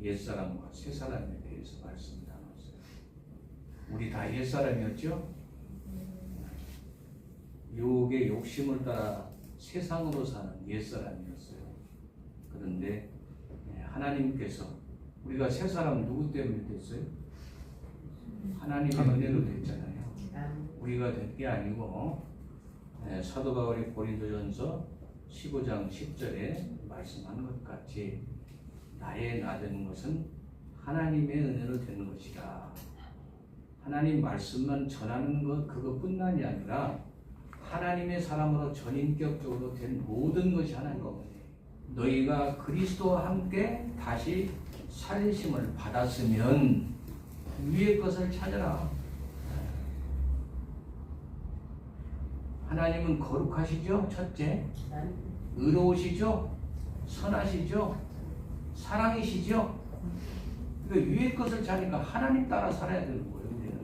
옛사람과 새사람에 대해서 말씀 나눴어요. 우리 다 옛사람이었죠? 유혹의 욕심을 따라 세상으로 사는 옛사람이었어요. 그런데 하나님께서, 우리가 새사람 누구 때문에 됐어요? 하나님의 은혜로 됐잖아요. 우리가 된 게 아니고 사도 바울이 고린도전서 15장 10절에 말씀한 것 같이 나의 나된 것은 하나님의 은혜로 되는 것이다. 하나님 말씀만 전하는 것 그것뿐만이 아니라 하나님의 사람으로 전인격적으로 된 모든 것이 하나님 은혜. 너희가 그리스도와 함께 다시 살리심을 받았으면 위의 것을 찾아라. 하나님은 거룩하시죠? 첫째. 의로우시죠? 선하시죠? 사랑이시죠? 그러니까 위의 것을 찾으니까 하나님 따라 살아야 되는 거예요. 우리는.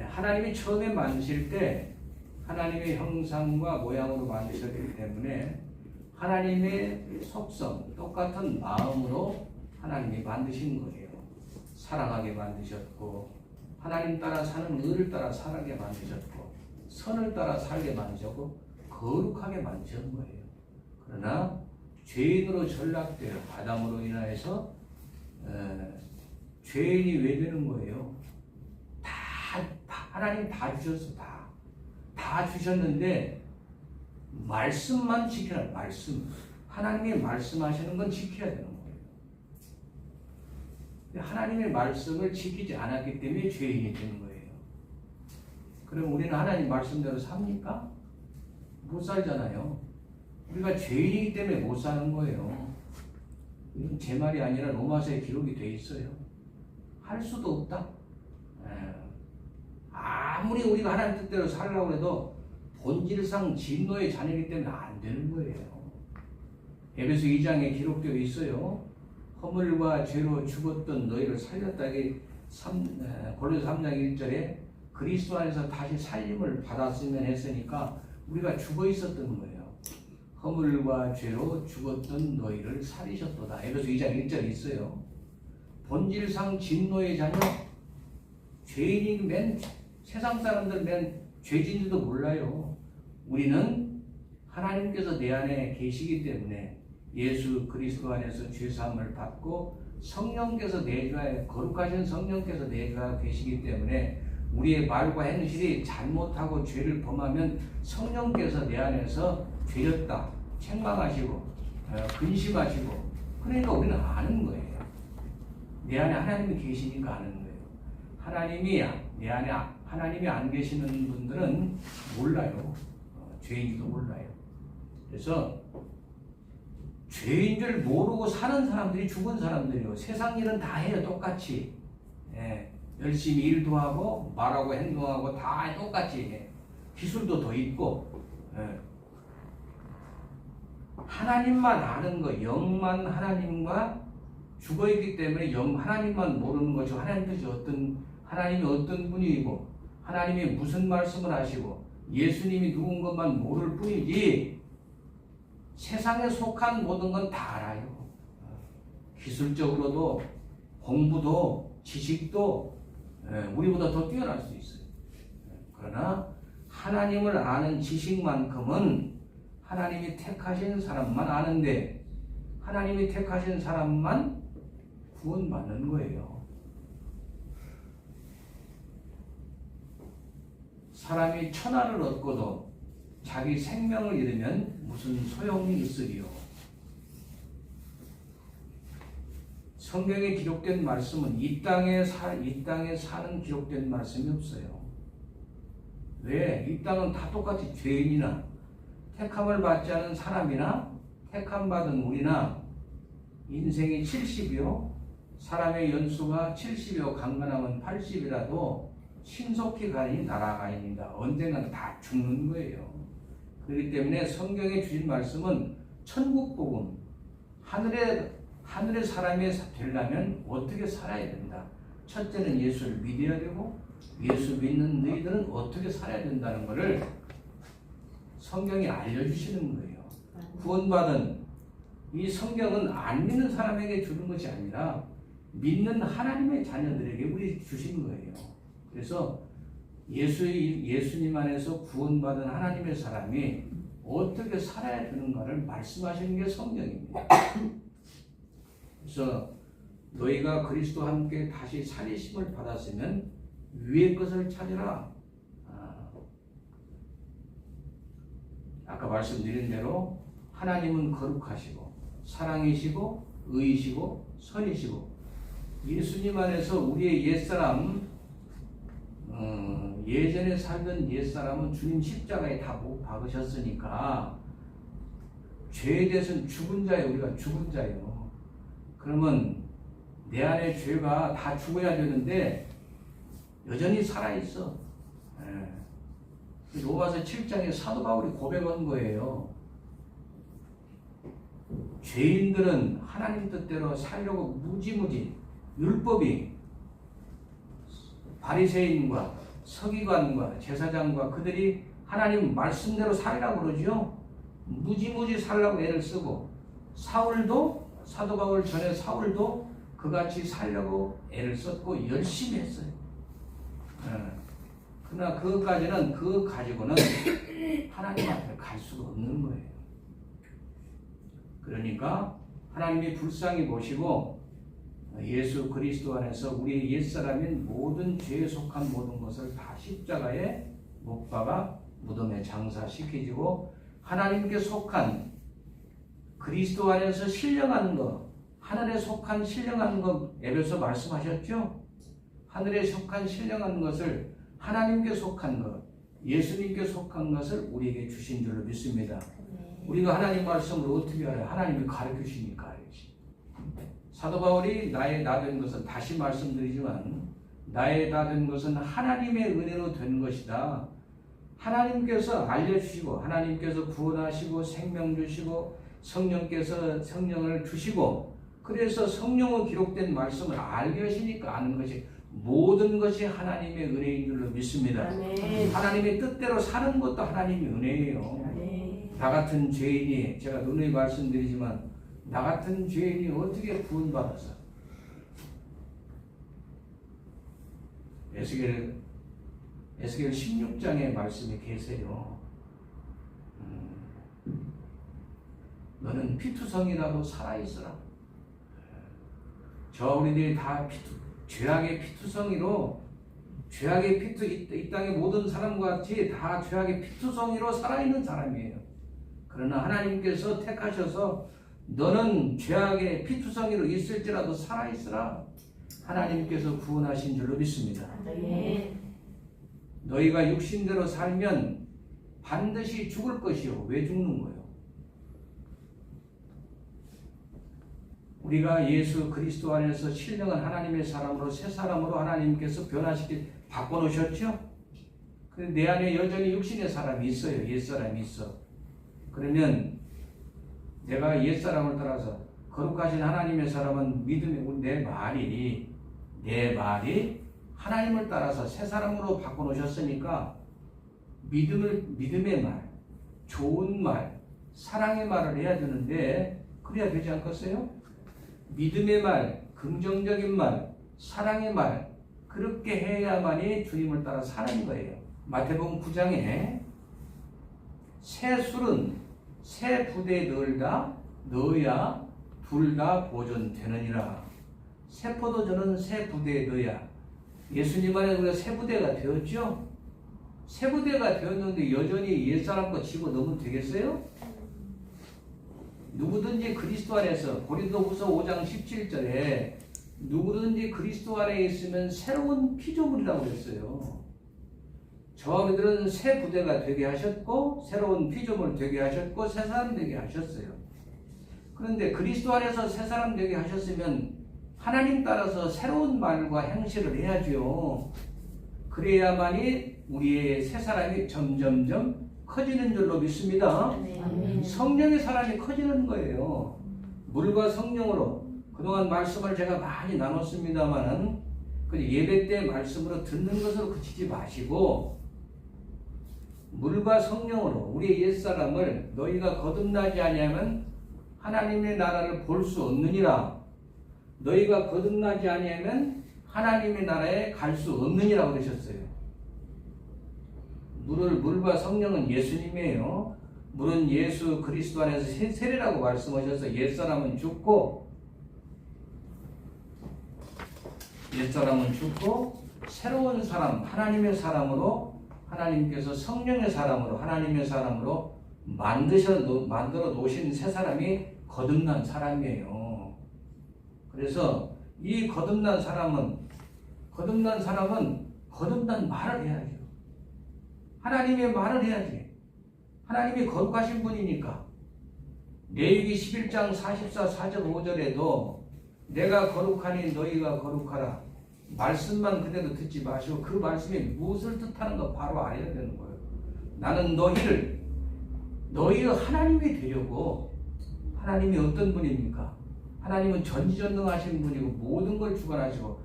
하나님이 처음에 만드실 때 하나님의 형상과 모양으로 만드셨기 때문에 하나님의 속성, 똑같은 마음으로 하나님이 만드신 거예요. 사랑하게 만드셨고, 하나님 따라 사는 의를 따라 살게 만드셨고, 선을 따라 살게 만드셨고, 거룩하게 만드신 거예요. 그러나 죄인으로 전락되어 아담으로 인하여서 죄인이 왜 되는 거예요? 하나님 다 주셨어. 다 주셨는데 말씀만 지켜라. 말씀. 하나님이 말씀하시는 건 지켜야 되는 거예요. 하나님의 말씀을 지키지 않았기 때문에 죄인이 되는 거예요. 그럼 우리는 하나님 말씀대로 삽니까? 못 살잖아요. 우리가 죄인이기 때문에 못 사는 거예요. 이건 제 말이 아니라 로마서에 기록이 돼 있어요. 할 수도 없다. 아무리 우리가 하나님 뜻대로 살려고 해도 본질상 진노의 자녀이기 때문에 안 되는 거예요. 에베소 2장에 기록되어 있어요. 허물과 죄로 죽었던 너희를 살렸다. 골로새 3장 1절에 그리스도 안에서 다시 살림을 받았으면 했으니까 우리가 죽어 있었던 거예요. 허물과 죄로 죽었던 너희를 살리셨도다. 에베소 2장 1절에 있어요. 본질상 진노의 자녀, 죄인이 맨 세상 사람들 맨 죄진지도 몰라요. 우리는 하나님께서 내 안에 계시기 때문에 예수 그리스도 안에서 죄사함을 받고 성령께서 내주하에 거룩하신 성령께서 내주하에 계시기 때문에 우리의 말과 행실이 잘못하고 죄를 범하면 성령께서 내 안에서 죄졌다 책망하시고 근심하시고, 그러니까 우리는 아는 거예요. 내 안에 하나님이 계시니까 아는 거예요. 하나님이 내 안에 하나님이 안 계시는 분들은 몰라요. 죄인지도 몰라요. 그래서 죄인 줄 모르고 사는 사람들이 죽은 사람들이요. 세상 일은 다 해요. 똑같이. 열심히 일도 하고 말하고 행동하고 다 똑같이 해. 기술도 더 있고. 하나님만 아는 거, 영만 하나님과 죽어있기 때문에 하나님만 모르는 거죠. 하나님 뜻이 하나님이 어떤 분이고 하나님이 무슨 말씀을 하시고 예수님이 누군 것만 모를 뿐이지 세상에 속한 모든 건 다 알아요. 기술적으로도 공부도 지식도 우리보다 더 뛰어날 수 있어요. 그러나 하나님을 아는 지식만큼은 하나님이 택하신 사람만 아는데 하나님이 택하신 사람만 구원받는 거예요. 사람이 천하를 얻고도 자기 생명을 잃으면 무슨 소용이 있으리요. 성경에 기록된 말씀은 이 땅에 사는 기록된 말씀이 없어요. 왜? 이 땅은 다 똑같이 죄인이나 택함을 받지 않은 사람이나 택함 받은 우리나 인생이 70이요. 사람의 연수가 70이요. 강건하면 80이라도 신속히 가니 날아가니까 언젠가는 다 죽는 거예요. 그렇기 때문에 성경에 주신 말씀은 천국복음, 하늘의 사람이 되려면 어떻게 살아야 된다. 첫째는 예수를 믿어야 되고 예수 믿는 너희들은 어떻게 살아야 된다는 것을 성경이 알려주시는 거예요. 구원받은 이 성경은 안 믿는 사람에게 주는 것이 아니라 믿는 하나님의 자녀들에게 우리 주신 거예요. 그래서 예수님 안에서 구원받은 하나님의 사람이 어떻게 살아야 되는가를 말씀하시는 게 성경입니다. 그래서 너희가 그리스도와 함께 다시 살리심을 받았으면 위의 것을 찾으라. 아까 말씀드린 대로 하나님은 거룩하시고 사랑이시고 의이시고 선이시고 예수님 안에서 우리의 옛사람 예전에 살던 옛사람은 주님 십자가에 다 못 박으셨으니까 죄에 대해서는 죽은 자예요. 우리가 죽은 자예요. 그러면 내 안에 죄가 다 죽어야 되는데 여전히 살아있어. 로마서 7장에 사도 바울이 고백한 거예요. 죄인들은 하나님 뜻대로 살려고 무지무지 율법이 바리새인과 서기관과 제사장과 그들이 하나님 말씀대로 살라고 그러죠. 무지무지 살라고 애를 쓰고 사울도 사도 바울 전에 사울도 그같이 살려고 애를 썼고 열심히 했어요. 그러나 그것까지는 그거 가지고는 하나님 앞에 갈 수가 없는 거예요. 그러니까 하나님이 불쌍히 보시고 예수 그리스도 안에서 우리의 옛사람인 모든 죄에 속한 모든 것을 다 십자가에 못 박아 무덤에 장사시키고 하나님께 속한 그리스도 안에서 신령한 것, 하늘에 속한 신령한 것 에베소 말씀하셨죠? 하늘에 속한 신령한 것을 하나님께 속한 것, 예수님께 속한 것을 우리에게 주신 줄로 믿습니다. 우리가 하나님 말씀을 어떻게 알아요? 하나님이 가르쳐 주시니까 알지. 사도 바울이 나의 나 된 것은 다시 말씀드리지만 나의 나 된 것은 하나님의 은혜로 된 것이다. 하나님께서 알려주시고 하나님께서 구원하시고 생명 주시고 성령께서 성령을 주시고 그래서 성령으로 기록된 말씀을 알게 하시니까 아는 것이 모든 것이 하나님의 은혜인 줄로 믿습니다. 하나님의 뜻대로 사는 것도 하나님의 은혜예요. 나 같은 죄인이 제가 누누이 말씀드리지만 나 같은 죄인이 어떻게 구원받아서 에스겔 16장의 말씀이 계세요. 너는 피투성이라도 살아있으라. 저 우리들이 다 죄악의 피투성이로 죄악의 피투 이 땅의 모든 사람과 같이 다 죄악의 피투성이로 살아있는 사람이에요. 그러나 하나님께서 택하셔서 너는 죄악의 피투성이로 있을지라도 살아있으라. 하나님께서 구원하신 줄로 믿습니다. 너희가 육신대로 살면 반드시 죽을 것이요. 왜 죽는 거예요? 우리가 예수 그리스도 안에서 신령한 하나님의 사람으로 새 사람으로 하나님께서 바꿔놓으셨죠? 근데 내 안에 여전히 육신의 사람이 있어요. 옛사람이 있어. 그러면 내가 옛사람을 따라서 거룩하신 하나님의 사람은 내 말이 하나님을 따라서 새 사람으로 바꿔놓으셨으니까 믿음의 말, 좋은 말, 사랑의 말을 해야 되는데 그래야 되지 않겠어요? 믿음의 말, 긍정적인 말, 사랑의 말 그렇게 해야만이 주님을 따라 사는 거예요. 마태복음 9장에 새 술은 새 부대에 넣어야 둘 다 보존되느니라. 새 포도주는 새 부대에 넣어야 예수님 안에 우리가 새 부대가 되었죠? 새 부대가 되었는데 여전히 옛사람과 지고 넣으면 되겠어요? 누구든지 그리스도 안에서 고린도후서 5장 17절에 누구든지 그리스도 안에 있으면 새로운 피조물이라고 했어요. 저와 그들은 새 부대가 되게 하셨고 새로운 피조물 되게 하셨고 새 사람 되게 하셨어요. 그런데 그리스도 안에서 새 사람 되게 하셨으면 하나님 따라서 새로운 말과 행실을 해야죠. 그래야만이 우리의 새 사람이 점점점 커지는 줄로 믿습니다. 성령의 사람이 커지는 거예요. 물과 성령으로 그동안 말씀을 제가 많이 나눴습니다만은 예배 때 말씀으로 듣는 것으로 그치지 마시고 물과 성령으로 우리의 옛사람을 너희가 거듭나지 아니하면 하나님의 나라를 볼 수 없느니라. 너희가 거듭나지 아니하면 하나님의 나라에 갈 수 없느니라 그러셨어요. 물과 성령은 예수님이에요. 물은 예수 그리스도 안에서 세례라고 말씀하셔서 옛사람은 죽고 새로운 사람, 하나님의 사람으로, 하나님께서 성령의 사람으로, 하나님의 사람으로 만들어 놓으신 새 사람이 거듭난 사람이에요. 그래서 이 거듭난 사람은 거듭난 말을 해야죠. 하나님의 말을 해야지. 하나님이 거룩하신 분이니까. 레위기 11장 44, 4절, 5절에도 내가 거룩하니 너희가 거룩하라. 말씀만 그대로 듣지 마시고 그 말씀이 무엇을 뜻하는 거 바로 알아야 되는 거예요. 나는 너희의 하나님이 되려고. 하나님이 어떤 분입니까? 하나님은 전지전능하신 분이고 모든 걸 주관하시고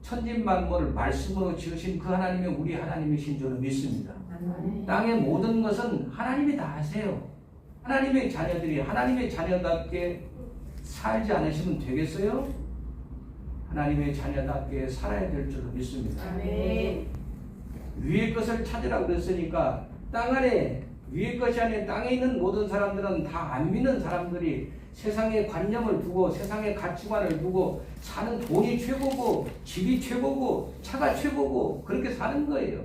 천진만물을 말씀으로 지으신 그 하나님이 우리 하나님이신 줄을 믿습니다. 땅의 모든 것은 하나님이 다 하세요. 하나님의 자녀들이 하나님의 자녀답게 살지 않으시면 되겠어요? 하나님의 자녀답게 살아야 될 줄을 믿습니다. 위의 것을 찾으라고 그랬으니까 땅 안에 위의 것이 아닌 땅에 있는 모든 사람들은 다 안 믿는 사람들이 세상의 관념을 두고 세상의 가치관을 두고 사는 돈이 최고고 집이 최고고 차가 최고고 그렇게 사는 거예요.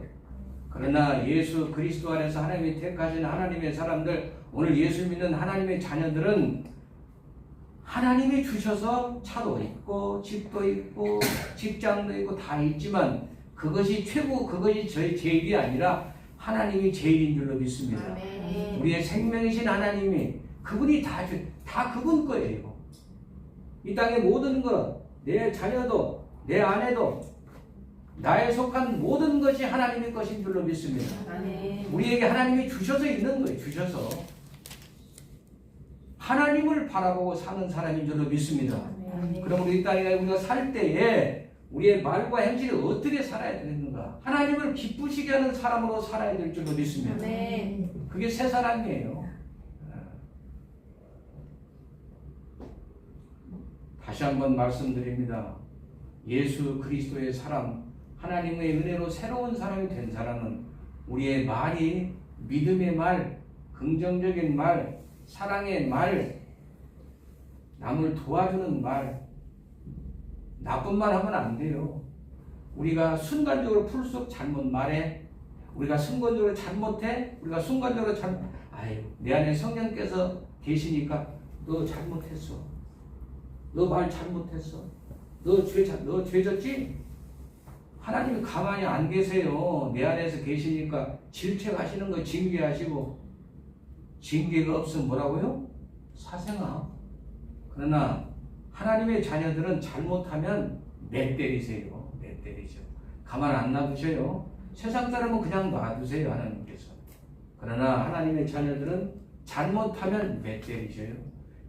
그러나 예수 그리스도 안에서 하나님이 택하신 하나님의 사람들, 오늘 예수 믿는 하나님의 자녀들은 하나님이 주셔서 차도 있고 집도 있고 직장도 있고 다 있지만 그것이 최고, 그것이 저희 제일이 아니라 하나님이 제일인 줄로 믿습니다. 아멘. 우리의 생명이신 하나님이 그분이 다 그분 거예요. 이 땅의 모든 것, 내 자녀도 내 아내도 나에 속한 모든 것이 하나님의 것인 줄로 믿습니다. 아멘. 우리에게 하나님이 주셔서 있는 거예요. 주셔서 하나님을 바라보고 사는 사람인 줄로 믿습니다. 아멘. 그럼 우리 땅에 우리가 살 때에 우리의 말과 행실이 어떻게 살아야 되는가? 하나님을 기쁘시게 하는 사람으로 살아야 될 줄로 믿습니다. 네. 그게 새 사람이에요. 다시 한번 말씀드립니다. 예수 그리스도의 사람, 하나님의 은혜로 새로운 사람이 된 사람은 우리의 말이 믿음의 말, 긍정적인 말, 사랑의 말, 남을 도와주는 말, 나쁜 말 하면 안 돼요. 우리가 순간적으로 풀썩 잘못 말해. 우리가 순간적으로 잘못해. 우리가 순간적으로 내 안에 성령께서 계시니까 너 잘못했어. 너 말 잘못했어. 너 죄 졌지? 하나님이 가만히 안 계세요. 내 안에서 계시니까 질책하시는 거 징계하시고, 징계가 없으면 뭐라고요? 사생아. 그러나 하나님의 자녀들은 잘못하면 매 때리세요. 매 때리죠. 가만 안 놔두셔요. 세상 사람은 그냥 놔두세요. 하나님께서. 그러나 하나님의 자녀들은 잘못하면 매 때리셔요.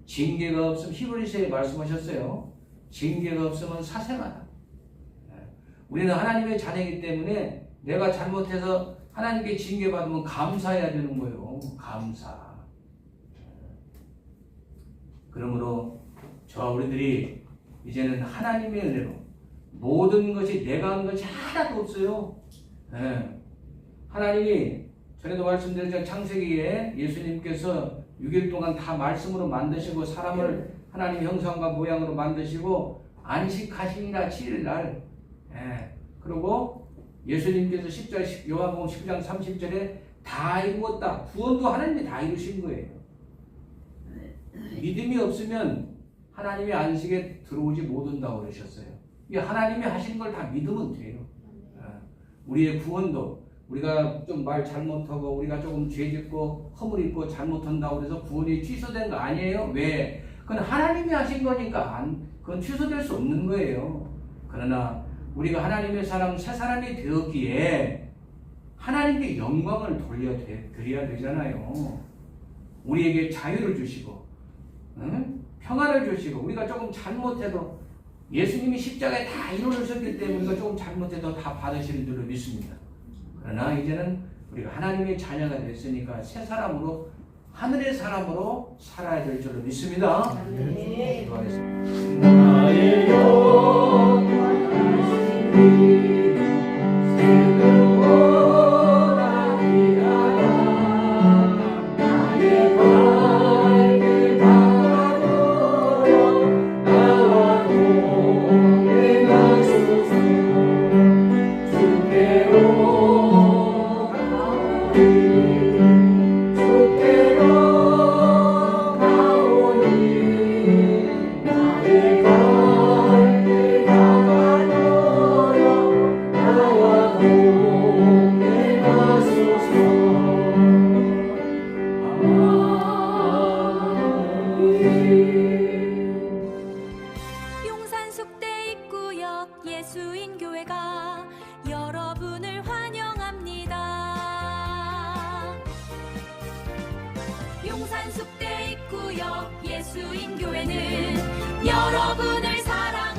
징계가 없으면 히브리서에 말씀하셨어요. 징계가 없으면 사생하다. 우리는 하나님의 자녀이기 때문에 내가 잘못해서 하나님께 징계받으면 감사해야 되는 거예요. 감사. 그러므로 우리들이 이제는 하나님의 은혜로 모든 것이 내가 한 것이 하나도 없어요. 하나님이 전에도 말씀드렸지만 창세기에 예수님께서 6일 동안 다 말씀으로 만드시고 사람을 하나님 형상과 모양으로 만드시고 안식하시니라 7일날. 그리고 예수님께서 요한복음 10장 30절에 다 이루었다. 구원도 하나님이 다 이루신 거예요. 믿음이 없으면 하나님의 안식에 들어오지 못한다고 그러셨어요. 이게 하나님이 하신 걸 다 믿으면 돼요. 우리의 구원도 우리가 좀 말 잘못하고 우리가 조금 죄짓고 허물 있고 잘못한다고 해서 구원이 취소된 거 아니에요. 왜? 그건 하나님이 하신 거니까 그건 취소될 수 없는 거예요. 그러나 우리가 하나님의 사람, 새 사람이 되었기에 하나님께 영광을 돌려드려야 되잖아요. 우리에게 자유를 주시고 평안을 주시고 우리가 조금 잘못해도 예수님이 십자가에 다 이루셨기 때문에 우리가 조금 잘못해도 다 받으시는 줄로 믿습니다. 그러나 이제는 우리가 하나님의 자녀가 됐으니까 새 사람으로 하늘의 사람으로 살아야 될 줄로 믿습니다. 네. 기도하겠습니다. 나의 영원하신 새로운 아기야 나의 발길 바라보러 나와 동행하소서 주께로 가오니 주께로 가오니 나의 발길 바라보러 나와 동행하소서 용산 숙대 입구역 예수인교회가 여러분을 환영합니다. 용산 숙대 입구역 예수인교회는 여러분을 사랑합니다.